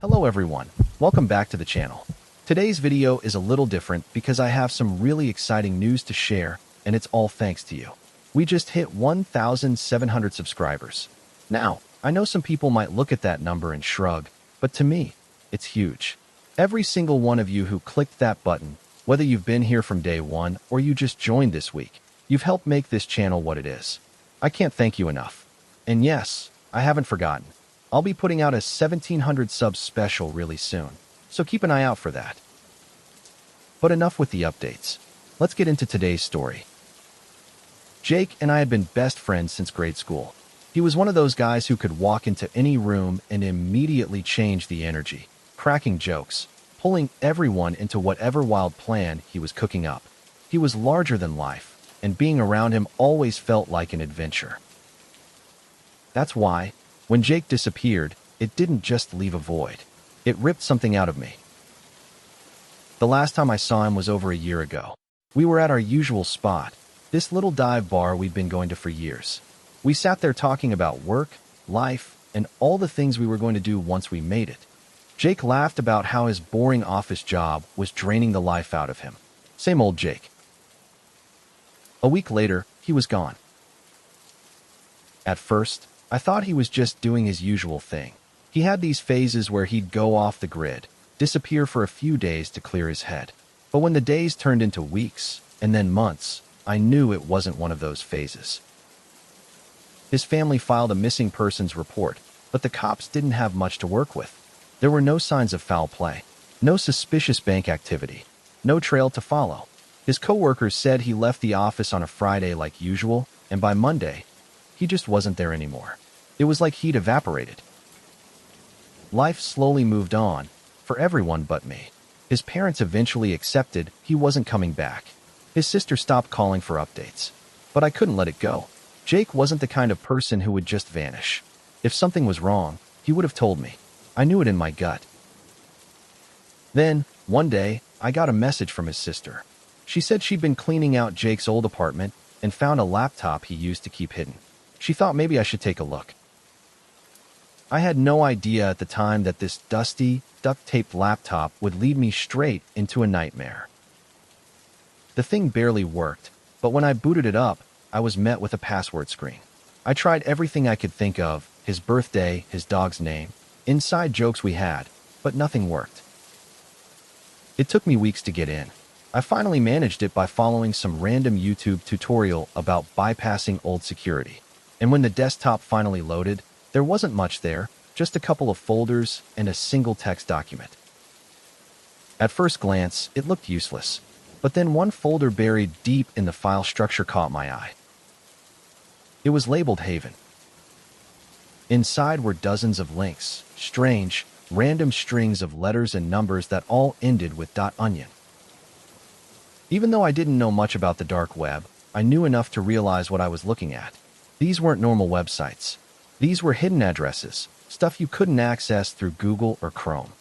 Hello everyone, welcome back to the channel. Today's video is a little different because I have some really exciting news to share, and it's all thanks to you. We just hit 1,700 subscribers. Now, I know some people might look at that number and shrug, but to me, it's huge. Every single one of you who clicked that button, whether you've been here from day one or you just joined this week, you've helped make this channel what it is. I can't thank you enough. And yes, I haven't forgotten. I'll be putting out a 1,700 subs special really soon, so keep an eye out for that. But enough with the updates. Let's get into today's story. Jake and I had been best friends since grade school. He was one of those guys who could walk into any room and immediately change the energy, cracking jokes, pulling everyone into whatever wild plan he was cooking up. He was larger than life, and being around him always felt like an adventure. That's why, when Jake disappeared, it didn't just leave a void. It ripped something out of me. The last time I saw him was over a year ago. We were at our usual spot, this little dive bar we'd been going to for years. We sat there talking about work, life, and all the things we were going to do once we made it. Jake laughed about how his boring office job was draining the life out of him. Same old Jake. A week later, he was gone. At first, I thought he was just doing his usual thing. He had these phases where he'd go off the grid, disappear for a few days to clear his head. But when the days turned into weeks, and then months, I knew it wasn't one of those phases. His family filed a missing persons report, but the cops didn't have much to work with. There were no signs of foul play, no suspicious bank activity, no trail to follow. His coworkers said he left the office on a Friday like usual, and by Monday, he just wasn't there anymore. It was like he'd evaporated. Life slowly moved on, for everyone but me. His parents eventually accepted he wasn't coming back. His sister stopped calling for updates. But I couldn't let it go. Jake wasn't the kind of person who would just vanish. If something was wrong, he would have told me. I knew it in my gut. Then, one day, I got a message from his sister. She said she'd been cleaning out Jake's old apartment and found a laptop he used to keep hidden. She thought maybe I should take a look. I had no idea at the time that this dusty, duct-taped laptop would lead me straight into a nightmare. The thing barely worked, but when I booted it up, I was met with a password screen. I tried everything I could think of, his birthday, his dog's name, inside jokes we had, but nothing worked. It took me weeks to get in. I finally managed it by following some random YouTube tutorial about bypassing old security. And when the desktop finally loaded, there wasn't much there, just a couple of folders and a single text document. At first glance, it looked useless, but then one folder buried deep in the file structure caught my eye. It was labeled Haven. Inside were dozens of links, strange, random strings of letters and numbers that all ended with .onion. Even though I didn't know much about the dark web, I knew enough to realize what I was looking at. These weren't normal websites. These were hidden addresses, stuff you couldn't access through Google or Chrome.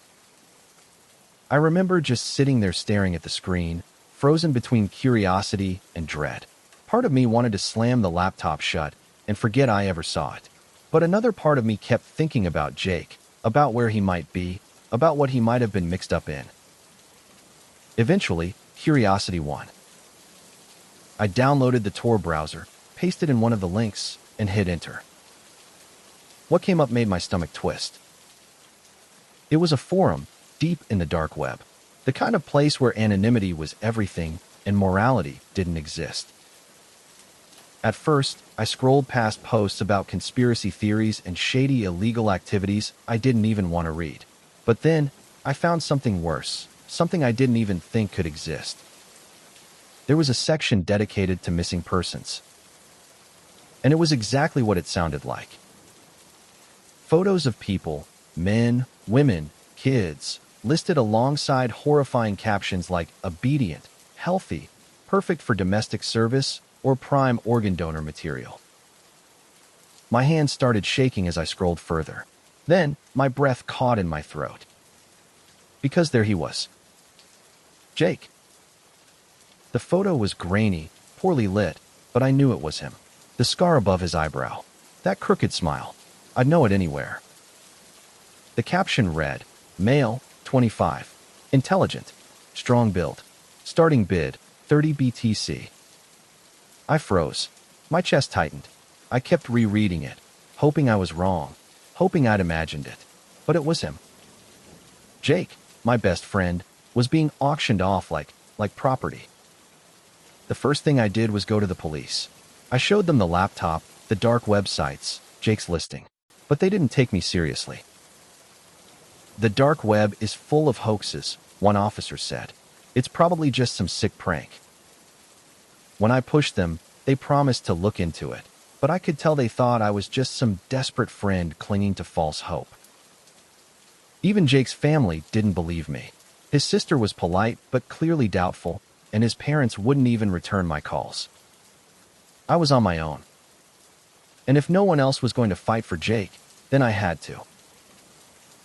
I remember just sitting there staring at the screen, frozen between curiosity and dread. Part of me wanted to slam the laptop shut and forget I ever saw it. But another part of me kept thinking about Jake, about where he might be, about what he might have been mixed up in. Eventually, curiosity won. I downloaded the Tor browser, pasted in one of the links, and hit enter. What came up made my stomach twist. It was a forum, deep in the dark web. The kind of place where anonymity was everything and morality didn't exist. At first, I scrolled past posts about conspiracy theories and shady illegal activities I didn't even want to read. But then, I found something worse, something I didn't even think could exist. There was a section dedicated to missing persons. And it was exactly what it sounded like. Photos of people, men, women, kids, listed alongside horrifying captions like obedient, healthy, perfect for domestic service, or prime organ donor material. My hands started shaking as I scrolled further. Then, my breath caught in my throat. Because there he was. Jake. The photo was grainy, poorly lit, but I knew it was him. The scar above his eyebrow. That crooked smile. I'd know it anywhere. The caption read, Male, 25. Intelligent. Strong build. Starting bid, 30 BTC. I froze. My chest tightened. I kept rereading it, hoping I was wrong, hoping I'd imagined it. But it was him. Jake, my best friend, was being auctioned off like property. The first thing I did was go to the police. I showed them the laptop, the dark websites, Jake's listing. But they didn't take me seriously. The dark web is full of hoaxes, one officer said. It's probably just some sick prank. When I pushed them, they promised to look into it, but I could tell they thought I was just some desperate friend clinging to false hope. Even Jake's family didn't believe me. His sister was polite but clearly doubtful, and his parents wouldn't even return my calls. I was on my own. And if no one else was going to fight for Jake, then I had to.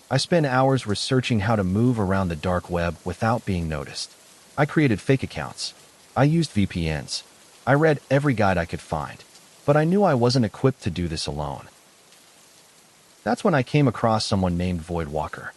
I spent hours researching how to move around the dark web without being noticed. I created fake accounts. I used VPNs. I read every guide I could find, but I knew I wasn't equipped to do this alone. That's when I came across someone named Voidwalker.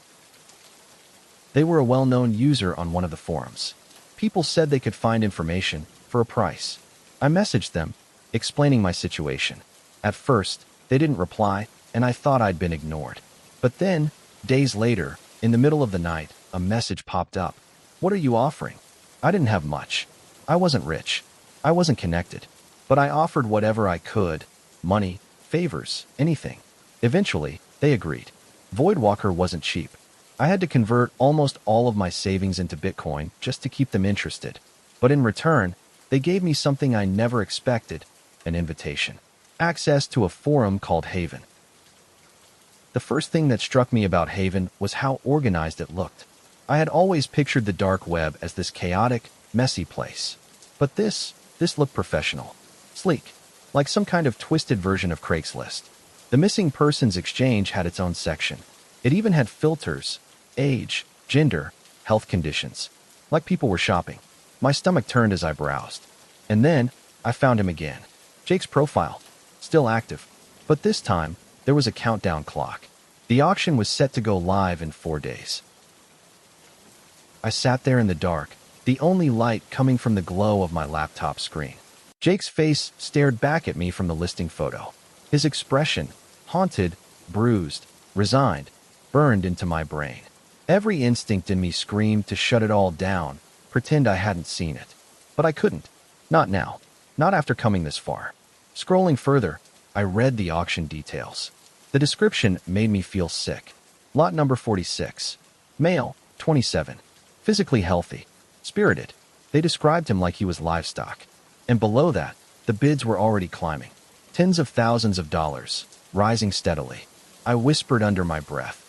They were a well-known user on one of the forums. People said they could find information for a price. I messaged them, explaining my situation. At first, they didn't reply, and I thought I'd been ignored. But then, days later, in the middle of the night, a message popped up. "What are you offering?" I didn't have much. I wasn't rich. I wasn't connected. But I offered whatever I could. Money, favors, anything. Eventually, they agreed. Voidwalker wasn't cheap. I had to convert almost all of my savings into Bitcoin just to keep them interested. But in return, they gave me something I never expected, an invitation. Access to a forum called Haven. The first thing that struck me about Haven was how organized it looked. I had always pictured the dark web as this chaotic, messy place. But this looked professional. Sleek. Like some kind of twisted version of Craigslist. The missing persons exchange had its own section. It even had filters, age, gender, health conditions. Like people were shopping. My stomach turned as I browsed. And then, I found him again. Jake's profile. Still active. But this time, there was a countdown clock. The auction was set to go live in 4 days. I sat there in the dark, the only light coming from the glow of my laptop screen. Jake's face stared back at me from the listing photo. His expression, haunted, bruised, resigned, burned into my brain. Every instinct in me screamed to shut it all down, pretend I hadn't seen it. But I couldn't. Not now. Not after coming this far. Scrolling further, I read the auction details. The description made me feel sick. Lot number 46. Male, 27. Physically healthy. Spirited. They described him like he was livestock. And below that, the bids were already climbing. Tens of thousands of dollars, rising steadily. I whispered under my breath,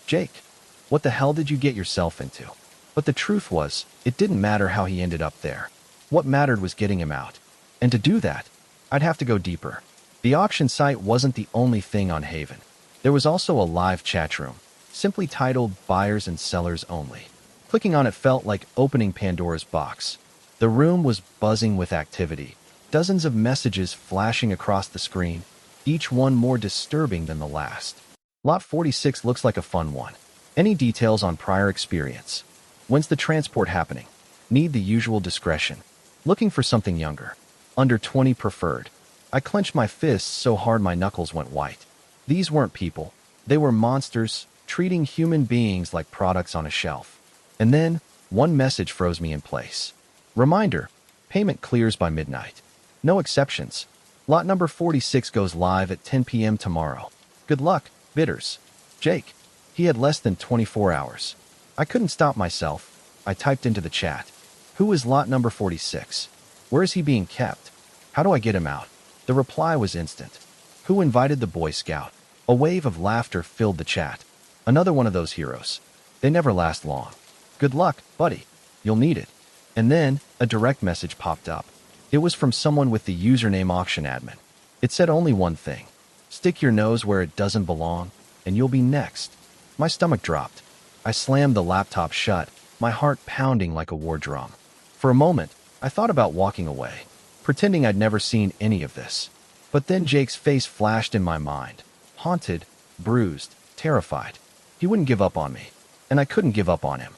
"Jake, what the hell did you get yourself into?" But the truth was, it didn't matter how he ended up there. What mattered was getting him out. And to do that, I'd have to go deeper. The auction site wasn't the only thing on Haven. There was also a live chat room, simply titled Buyers and Sellers Only. Clicking on it felt like opening Pandora's box. The room was buzzing with activity, dozens of messages flashing across the screen, each one more disturbing than the last. Lot 46 looks like a fun one. Any details on prior experience? When's the transport happening? Need the usual discretion. Looking for something younger. Under 20 preferred. I clenched my fists so hard my knuckles went white. These weren't people. They were monsters, treating human beings like products on a shelf. And then, one message froze me in place. Reminder, payment clears by midnight. No exceptions. Lot number 46 goes live at 10 p.m. tomorrow. Good luck, bidders. Jake. He had less than 24 hours. I couldn't stop myself. I typed into the chat. Who is lot number 46? Where is he being kept? How do I get him out? The reply was instant. Who invited the Boy Scout? A wave of laughter filled the chat. Another one of those heroes. They never last long. Good luck, buddy. You'll need it. And then, a direct message popped up. It was from someone with the username Auction Admin. It said only one thing. Stick your nose where it doesn't belong, and you'll be next. My stomach dropped. I slammed the laptop shut, my heart pounding like a war drum. For a moment, I thought about walking away, pretending I'd never seen any of this. But then Jake's face flashed in my mind. Haunted, bruised, terrified. He wouldn't give up on me. and I couldn't give up on him.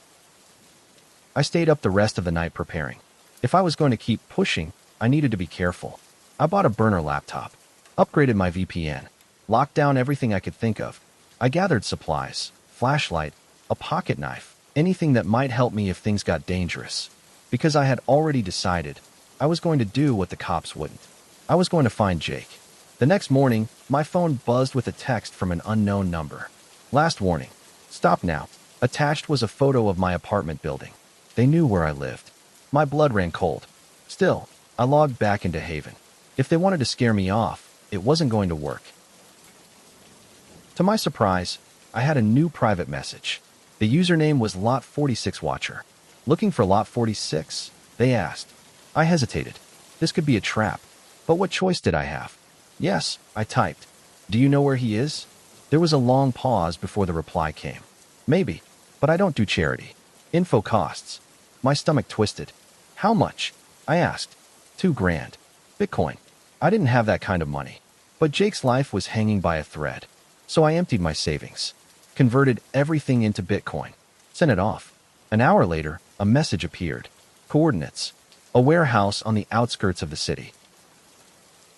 I stayed up the rest of the night preparing. If I was going to keep pushing, I needed to be careful. I bought a burner laptop, upgraded my VPN, locked down everything I could think of. I gathered supplies, flashlight, a pocket knife, anything that might help me if things got dangerous. Because I had already decided I was going to do what the cops wouldn't. I was going to find Jake. The next morning, my phone buzzed with a text from an unknown number. Last warning. Stop now. Attached was a photo of my apartment building. They knew where I lived. My blood ran cold. Still, I logged back into Haven. If they wanted to scare me off, it wasn't going to work. To my surprise, I had a new private message. The username was Lot46Watcher. Looking for Lot 46? They asked. I hesitated. This could be a trap. But what choice did I have? Yes, I typed. Do you know where he is? There was a long pause before the reply came. Maybe, but I don't do charity. Info costs. My stomach twisted. How much? I asked. $2,000. Bitcoin. I didn't have that kind of money. But Jake's life was hanging by a thread. So I emptied my savings. Converted everything into Bitcoin. Sent it off. An hour later, a message appeared. Coordinates. A warehouse on the outskirts of the city.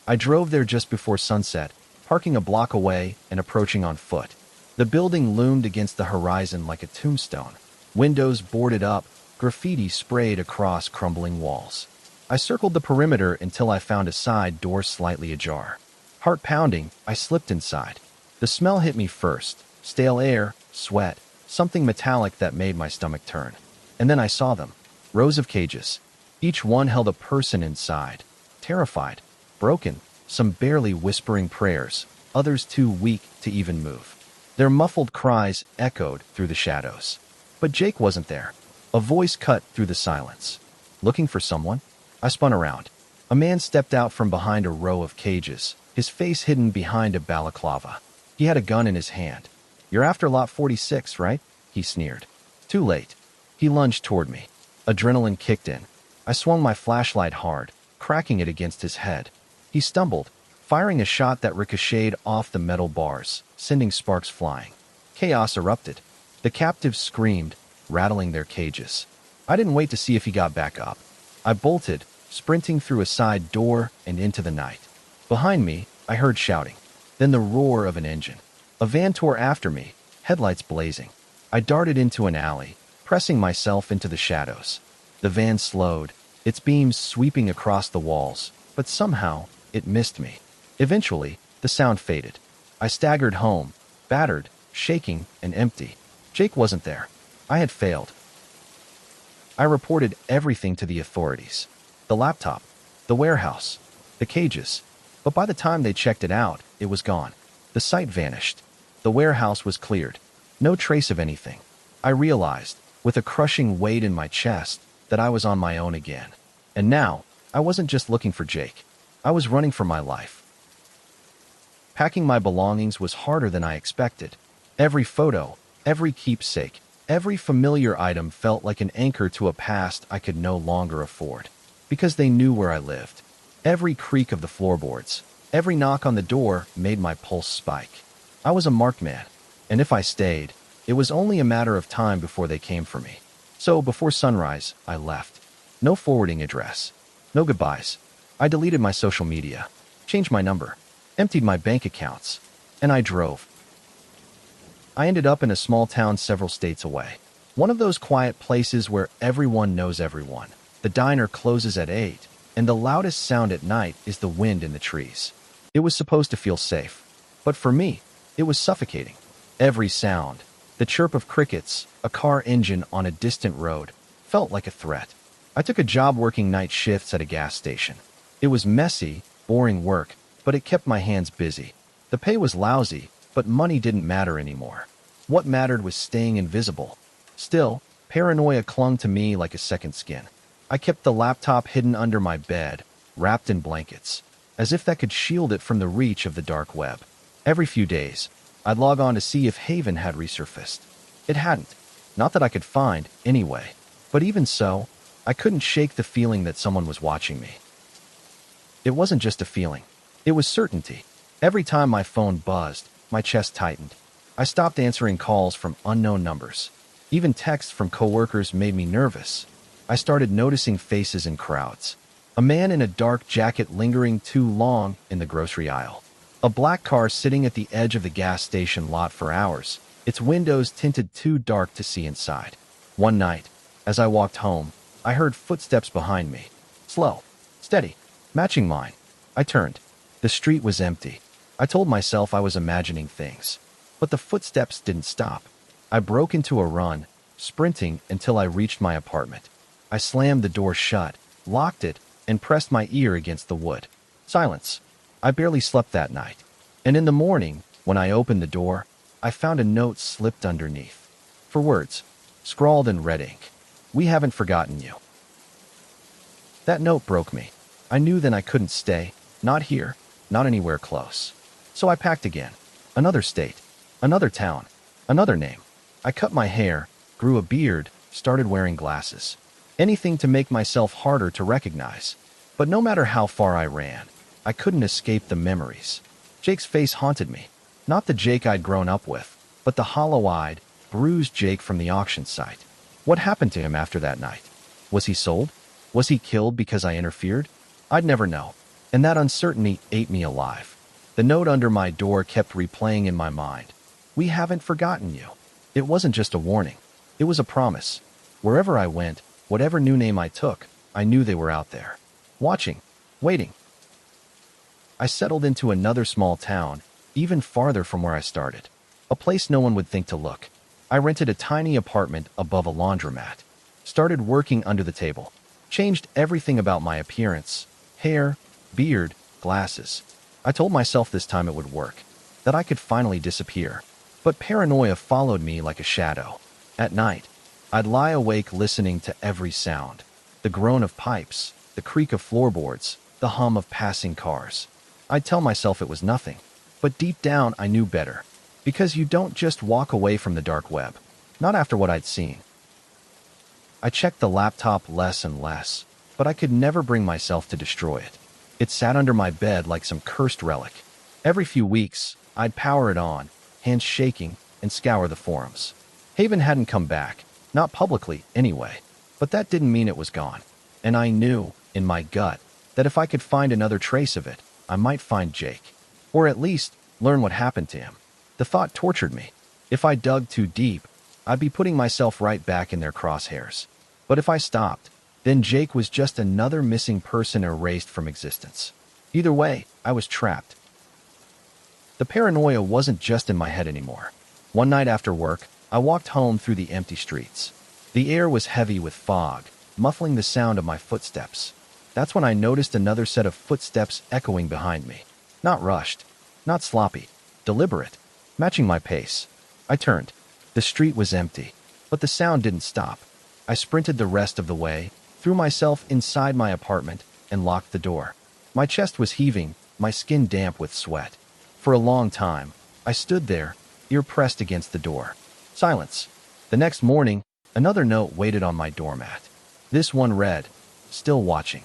I drove there just before sunset, parking a block away and approaching on foot. The building loomed against the horizon like a tombstone. Windows boarded up, graffiti sprayed across crumbling walls. I circled the perimeter until I found a side door slightly ajar. Heart pounding, I slipped inside. The smell hit me first. Stale air, sweat, something metallic that made my stomach turn. And then I saw them. Rows of cages. Each one held a person inside. Terrified. Broken. Some barely whispering prayers. Others too weak to even move. Their muffled cries echoed through the shadows. But Jake wasn't there. A voice cut through the silence. Looking for someone? I spun around. A man stepped out from behind a row of cages, his face hidden behind a balaclava. He had a gun in his hand. You're after Lot 46, right? He sneered. Too late. He lunged toward me. Adrenaline kicked in. I swung my flashlight hard, cracking it against his head. He stumbled, firing a shot that ricocheted off the metal bars, sending sparks flying. Chaos erupted. The captives screamed, rattling their cages. I didn't wait to see if he got back up. I bolted, sprinting through a side door and into the night. Behind me, I heard shouting, then the roar of an engine. A van tore after me, headlights blazing. I darted into an alley, pressing myself into the shadows. The van slowed, its beams sweeping across the walls, but somehow it missed me. Eventually, the sound faded. I staggered home, battered, shaking, and empty. Jake wasn't there. I had failed. I reported everything to the authorities. The laptop, the warehouse, the cages. But by the time they checked it out, it was gone. The site vanished. The warehouse was cleared. No trace of anything. I realized, with a crushing weight in my chest, that I was on my own again. And now, I wasn't just looking for Jake. I was running for my life. Packing my belongings was harder than I expected. Every photo, every keepsake, every familiar item felt like an anchor to a past I could no longer afford. Because they knew where I lived. Every creak of the floorboards, every knock on the door made my pulse spike. I was a marked man, and if I stayed, it was only a matter of time before they came for me. So before sunrise, I left. No forwarding address. No goodbyes. I deleted my social media, changed my number, emptied my bank accounts, and I drove. I ended up in a small town several states away. One of those quiet places where everyone knows everyone. The diner closes at 8, and the loudest sound at night is the wind in the trees. It was supposed to feel safe, but for me, it was suffocating. Every sound, the chirp of crickets, a car engine on a distant road, felt like a threat. I took a job working night shifts at a gas station. It was messy, boring work, but it kept my hands busy. The pay was lousy, but money didn't matter anymore. What mattered was staying invisible. Still, paranoia clung to me like a second skin. I kept the laptop hidden under my bed, wrapped in blankets, as if that could shield it from the reach of the dark web. Every few days, I'd log on to see if Haven had resurfaced. It hadn't. Not that I could find, anyway. But even so, I couldn't shake the feeling that someone was watching me. It wasn't just a feeling. It was certainty. Every time my phone buzzed, my chest tightened. I stopped answering calls from unknown numbers. Even texts from coworkers made me nervous. I started noticing faces in crowds. A man in a dark jacket lingering too long in the grocery aisle. A black car sitting at the edge of the gas station lot for hours, its windows tinted too dark to see inside. One night, as I walked home, I heard footsteps behind me. Slow, steady, matching mine. I turned. The street was empty. I told myself I was imagining things. But the footsteps didn't stop. I broke into a run, sprinting until I reached my apartment. I slammed the door shut, locked it, and pressed my ear against the wood. Silence. I barely slept that night. And in the morning, when I opened the door, I found a note slipped underneath. 4 words, scrawled in red ink. We haven't forgotten you. That note broke me. I knew then I couldn't stay, not here, not anywhere close. So I packed again. Another state, another town, another name. I cut my hair, grew a beard, started wearing glasses. Anything to make myself harder to recognize. But no matter how far I ran, I couldn't escape the memories. Jake's face haunted me. Not the Jake I'd grown up with, but the hollow-eyed, bruised Jake from the auction site. What happened to him after that night? Was he sold? Was he killed because I interfered? I'd never know. And that uncertainty ate me alive. The note under my door kept replaying in my mind. We haven't forgotten you. It wasn't just a warning. It was a promise. Wherever I went, whatever new name I took, I knew they were out there. Watching. Waiting. I settled into another small town, even farther from where I started. A place no one would think to look. I rented a tiny apartment above a laundromat. Started working under the table. Changed everything about my appearance. Hair, beard, glasses. I told myself this time it would work. That I could finally disappear. But paranoia followed me like a shadow. At night, I'd lie awake listening to every sound. The groan of pipes, the creak of floorboards, the hum of passing cars. I'd tell myself it was nothing. But deep down, I knew better. Because you don't just walk away from the dark web. Not after what I'd seen. I checked the laptop less and less, but I could never bring myself to destroy it. It sat under my bed like some cursed relic. Every few weeks, I'd power it on, hands shaking, and scour the forums. Haven hadn't come back, not publicly anyway, but that didn't mean it was gone. And I knew, in my gut, that if I could find another trace of it, I might find Jake. Or at least, learn what happened to him. The thought tortured me. If I dug too deep, I'd be putting myself right back in their crosshairs. But if I stopped, then Jake was just another missing person erased from existence. Either way, I was trapped. The paranoia wasn't just in my head anymore. One night after work, I walked home through the empty streets. The air was heavy with fog, muffling the sound of my footsteps. That's when I noticed another set of footsteps echoing behind me. Not rushed, not sloppy, deliberate, matching my pace. I turned. The street was empty, but the sound didn't stop. I sprinted the rest of the way, threw myself inside my apartment, and locked the door. My chest was heaving, my skin damp with sweat. For a long time, I stood there, ear pressed against the door. Silence. The next morning, another note waited on my doormat. This one read, "Still watching."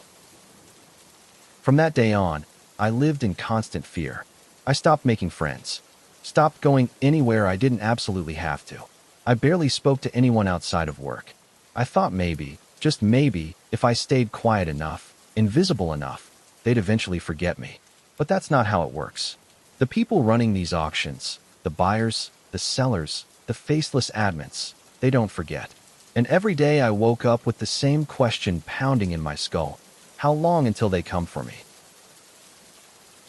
From that day on, I lived in constant fear. I stopped making friends. Stopped going anywhere I didn't absolutely have to. I barely spoke to anyone outside of work. I thought maybe, just maybe, if I stayed quiet enough, invisible enough, they'd eventually forget me. But that's not how it works. The people running these auctions, the buyers, the sellers, the faceless admins, they don't forget. And every day I woke up with the same question pounding in my skull. How long until they come for me?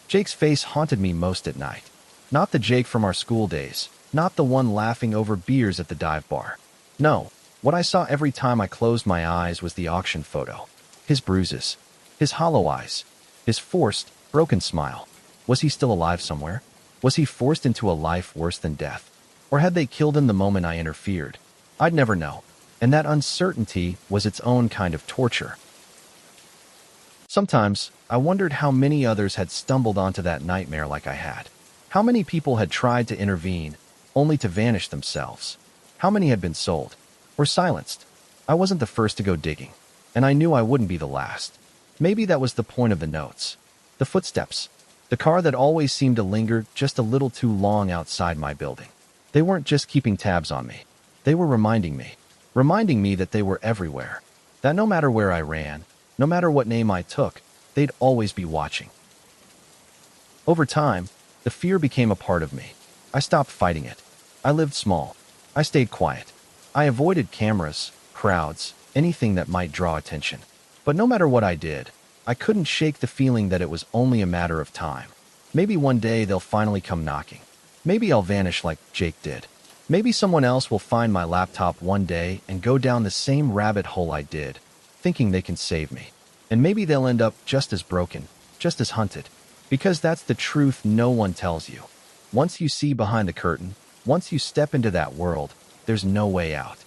Jake's face haunted me most at night. Not the Jake from our school days, not the one laughing over beers at the dive bar. No, what I saw every time I closed my eyes was the auction photo. His bruises, his hollow eyes, his forced, broken smile. Was he still alive somewhere? Was he forced into a life worse than death? Or had they killed him the moment I interfered? I'd never know. And that uncertainty was its own kind of torture. Sometimes, I wondered how many others had stumbled onto that nightmare like I had. How many people had tried to intervene, only to vanish themselves? How many had been sold, or silenced? I wasn't the first to go digging, and I knew I wouldn't be the last. Maybe that was the point of the notes. The footsteps. The car that always seemed to linger just a little too long outside my building. They weren't just keeping tabs on me. They were reminding me that they were everywhere, that no matter where I ran, no matter what name I took, they'd always be watching. Over time, the fear became a part of me. I stopped fighting it. I lived small. I stayed quiet. I avoided cameras, crowds, anything that might draw attention. But no matter what I did, I couldn't shake the feeling that it was only a matter of time. Maybe one day they'll finally come knocking. Maybe I'll vanish like Jake did. Maybe someone else will find my laptop one day and go down the same rabbit hole I did, thinking they can save me. And maybe they'll end up just as broken, just as hunted. Because that's the truth no one tells you. Once you see behind the curtain, once you step into that world, there's no way out.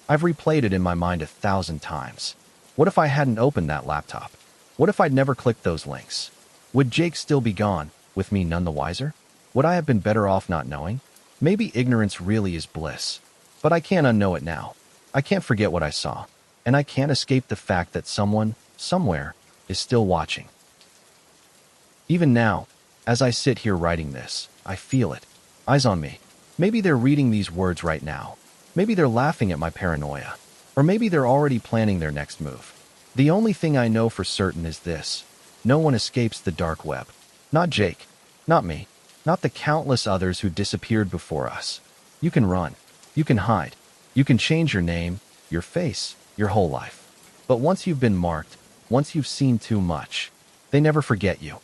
I've replayed it in my mind 1,000 times. What if I hadn't opened that laptop? What if I'd never clicked those links? Would Jake still be gone, with me none the wiser? Would I have been better off not knowing? Maybe ignorance really is bliss. But I can't unknow it now. I can't forget what I saw. And I can't escape the fact that someone, somewhere, is still watching. Even now, as I sit here writing this, I feel it. Eyes on me. Maybe they're reading these words right now. Maybe they're laughing at my paranoia. Or maybe they're already planning their next move. The only thing I know for certain is this. No one escapes the dark web. Not Jake. Not me. Not the countless others who disappeared before us. You can run. You can hide. You can change your name, your face, your whole life. But once you've been marked, once you've seen too much, they never forget you.